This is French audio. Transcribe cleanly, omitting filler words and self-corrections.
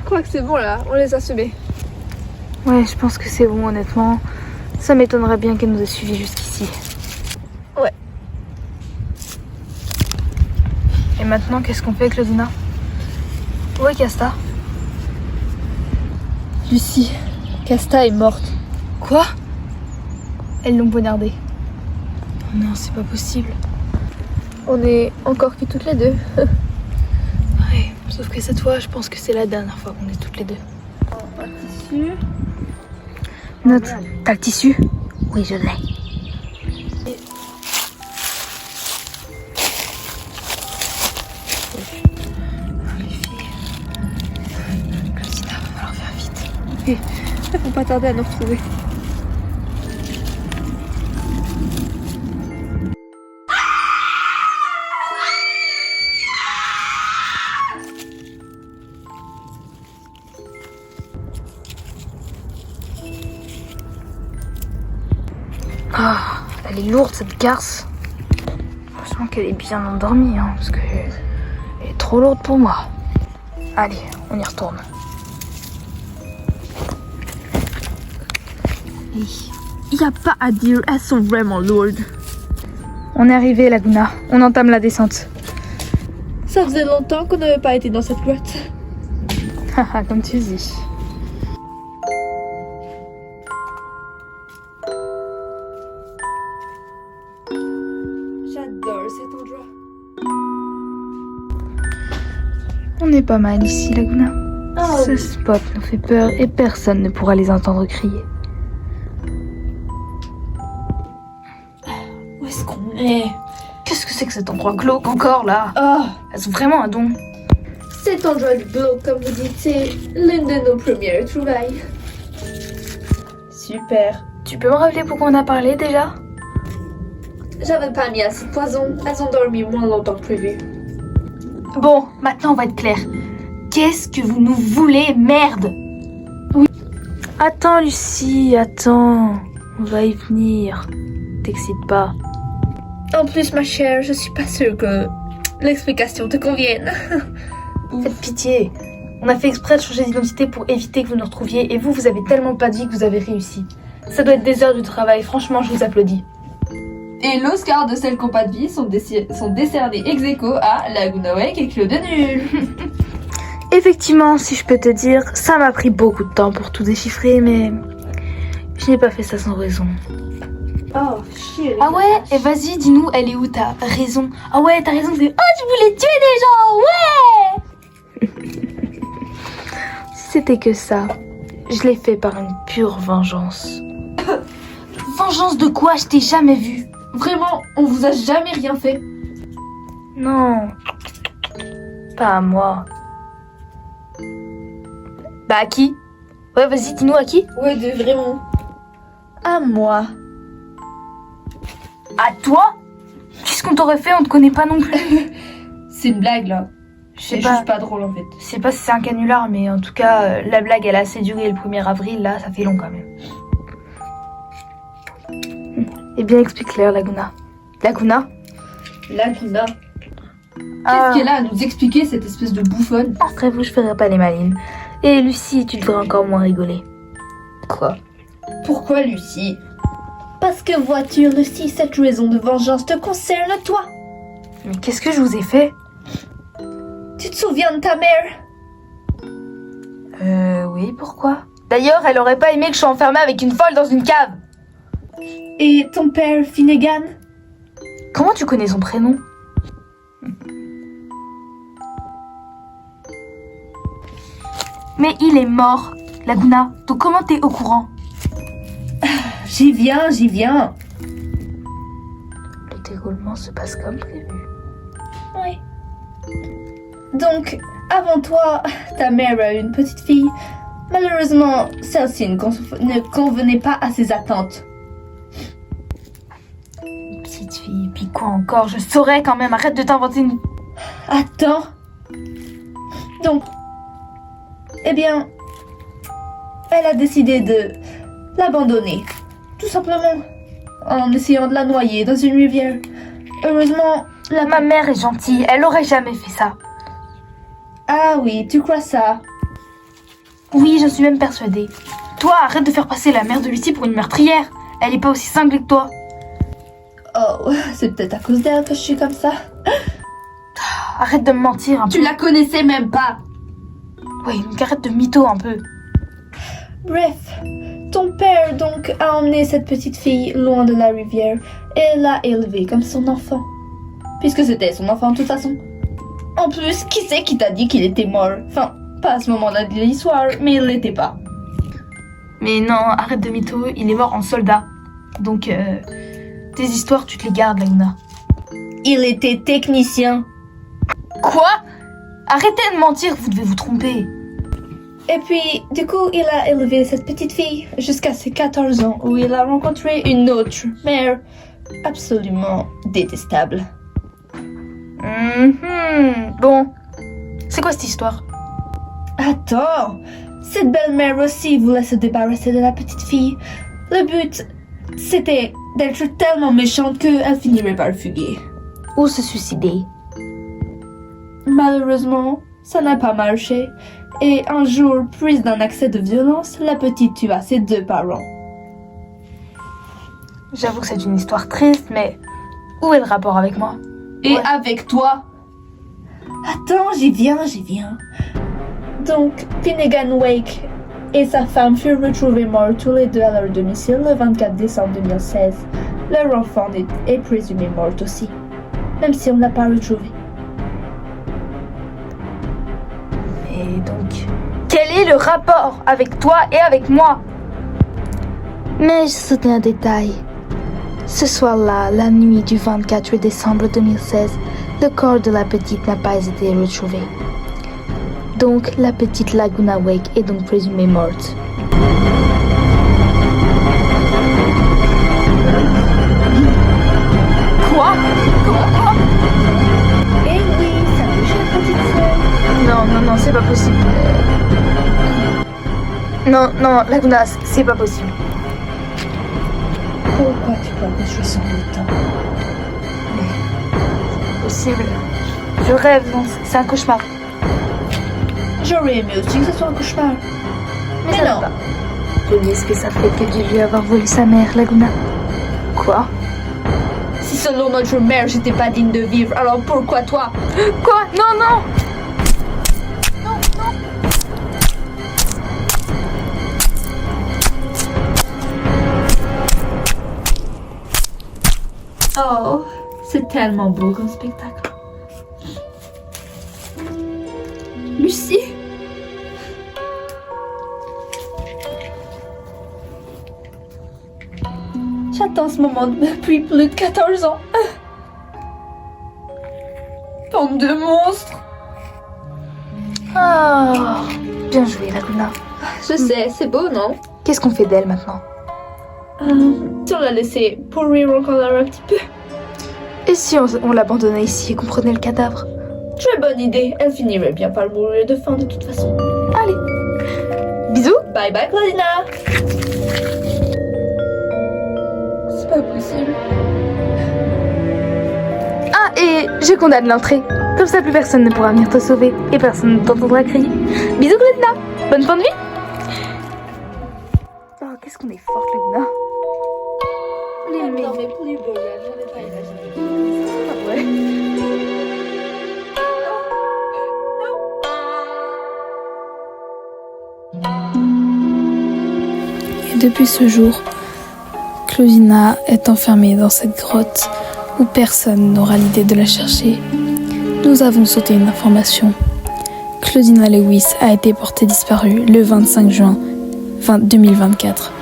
crois que c'est bon là, on les a semés. Ouais, je pense que c'est bon, honnêtement. Ça m'étonnerait bien qu'elle nous ait suivis jusqu'ici. Ouais. Et maintenant, qu'est-ce qu'on fait avec le Luna? Où est Casta? Lucie, Casta est morte. Quoi? Elles l'ont poignardée. Oh non, c'est pas possible. On est encore que toutes les deux. Ouais, sauf que cette fois, je pense que c'est la dernière fois qu'on est toutes les deux. Un tissu. Note, t'as le tissu? Oui, je l'ai. Faut pas tarder à nous retrouver. Ah, elle est lourde cette garce. Heureusement qu'elle est bien endormie, hein, parce que elle est trop lourde pour moi. Allez, on y retourne. Il n'y a pas à dire, elles sont vraiment lourdes. On est arrivé, Laguna. On entame la descente. Ça faisait longtemps qu'on n'avait pas été dans cette grotte. Haha, comme tu dis. J'adore cet endroit. On est pas mal ici, Laguna. Oh, Ce spot nous fait peur et personne ne pourra les entendre crier. où est-ce qu'on est? Qu'est-ce que c'est que cet endroit glauque encore là? Oh, Elles ont vraiment un don. cet endroit de glauque, comme vous dites, c'est l'une de nos premières trouvailles. Super. Tu peux me rappeler pourquoi on a parlé déjà? J'avais pas mis assez de poison, elles ont dormi moins longtemps que prévu. Bon, maintenant on va être clair. Qu'est-ce que vous nous voulez, merde? Oui. Attends, Lucie, attends. On va y venir. T'excite pas. En plus, ma chère, je suis pas sûre que l'explication te convienne. Faites pitié. On a fait exprès de changer d'identité pour éviter que vous nous retrouviez et vous avez tellement pas dit que vous avez réussi. Ça doit être des heures de travail, franchement, je vous applaudis. Et l'Oscar de celles qui n'ont pas de vie sont décernés ex aequo à Laguna Wake et Claude Nul. Effectivement, si je peux te dire, ça m'a pris beaucoup de temps pour tout déchiffrer, mais je n'ai pas fait ça sans raison. Oh, chier. Ah ouais, et vas-y, dis-nous, elle est où ta raison? Ah ouais, t'as raison, c'est... Oh, tu voulais tuer des gens, ouais. Si c'était que ça, je l'ai fait par une pure vengeance. Vengeance de quoi? Je t'ai jamais vu. Vraiment, on vous a jamais rien fait. Non, pas à moi. Bah à qui? Ouais, vas-y, dis-nous à qui? Ouais, vraiment. À moi. À toi? Qu'est-ce qu'on t'aurait fait? On te connaît pas non plus. C'est une blague là. Je C'est sais pas. juste pas drôle en fait. Je sais pas si c'est un canular, mais en tout cas, la blague elle a assez duré le 1er avril, là, ça fait long quand même. Eh bien, explique-leur, Laguna. Laguna? Laguna. Ah, Qu'est-ce qu'elle a à nous expliquer, cette espèce de bouffonne? après vous, je ferai pas les malines. Et Lucie, tu devrais encore moins rigoler. Quoi? Pourquoi Lucie? Parce que vois-tu, Lucie, cette raison de vengeance te concerne toi. Mais qu'est-ce que je vous ai fait? Tu te souviens de ta mère? Oui, pourquoi? D'ailleurs, elle aurait pas aimé que je sois enfermée avec une folle dans une cave. Et ton père, Finnegan? Comment tu connais son prénom? Mais il est mort, Laguna. Donc comment t'es au courant? J'y viens, j'y viens. Le déroulement se passe comme prévu. Oui. Donc, avant toi, ta mère a eu une petite fille. Malheureusement, celle-ci ne convenait pas à ses attentes. Une petite fille, puis quoi encore? Je saurais quand même, arrête de t'inventer une... Attends. Donc, eh bien, elle a décidé de l'abandonner. Tout simplement. En essayant de la noyer dans une rivière. Heureusement, Ma mère est gentille, elle aurait jamais fait ça. Ah oui, tu crois ça? Oui, je suis même persuadée. Toi, arrête de faire passer la mère de Lucie pour une meurtrière. Elle est pas aussi cinglée que toi. Oh, c'est peut-être à cause d'elle que je suis comme ça. Arrête de me mentir un peu. Tu la connaissais même pas. Oui, donc arrête de mytho un peu. Bref, ton père donc a emmené cette petite fille loin de la rivière et l'a élevée comme son enfant. Puisque c'était son enfant de toute façon. En plus, qui c'est qui t'a dit qu'il était mort? Enfin, pas à ce moment-là de l'histoire, mais il l'était pas. Mais non, arrête de mytho, il est mort en soldat. Donc, tes histoires, tu te les gardes, Laguna. Il était technicien. Quoi? Arrêtez de mentir, vous devez vous tromper. Et puis, du coup, il a élevé cette petite fille jusqu'à ses 14 ans où il a rencontré une autre mère absolument détestable. Bon, c'est quoi cette histoire? Attends, cette belle-mère aussi voulait se débarrasser de la petite fille. Le but, c'était d'être tellement méchante qu'elle finirait par fuguer. Ou se suicider. Malheureusement, ça n'a pas marché. Et un jour, prise d'un accès de violence, la petite tua ses 2 parents. J'avoue que c'est une histoire triste, mais où est le rapport avec moi? Et Ouais. avec toi. Attends, j'y viens. Donc, Finnegan Wake et sa femme furent retrouvés morts tous les deux à leur domicile le 24 décembre 2016. Leur enfant est présumé mort aussi, même si on ne l'a pas retrouvé. Et donc, quel est le rapport avec toi et avec moi? Mais je souviens un détail. Ce soir-là, la nuit du 24 décembre 2016, le corps de la petite n'a pas été retrouvé. Donc, la petite Laguna Wake est donc présumée morte. Quoi? Eh oui, ça touche la petite sœur. Non, c'est pas possible. Non, Laguna, c'est pas possible. Pourquoi tu crois que je suis sans le temps? Possible. Je rêve, non, c'est un cauchemar. J'aurais aimé aussi que ce soit un cauchemar. Mais ça non. va pas. Qu'est-ce que ça fait que de lui avoir volé sa mère, Laguna? Quoi? Si selon notre mère, j'étais pas digne de vivre, alors pourquoi toi? Quoi? Non! Oh, c'est tellement beau comme spectacle. Lucie? J'attends ce moment depuis plus de 14 ans. Bande de monstres. Ah, bien joué, Laguna. Je sais, c'est beau, non? Qu'est-ce qu'on fait d'elle maintenant? Si on l'a laissée pour rire encore un petit peu. Et si on l'abandonnait ici et qu'on prenait le cadavre? Très bonne idée. Elle finirait bien par mourir de faim de toute façon. Allez. Bisous. Bye bye, Claudina. C'est pas possible. Ah, et je condamne l'entrée. Comme ça, plus personne ne pourra venir te sauver et personne ne t'entendra crier. Bisous, Claudina. Bonne fin de vie. Oh, qu'est-ce qu'on est forte, Laguna. Non, mais plus beau, j'en ai pas imaginé. Ah ouais. Et depuis ce jour, Claudina est enfermée dans cette grotte où personne n'aura l'idée de la chercher. Nous avons sauté une information. Claudina Lewis a été portée disparue le 25 juin 2024.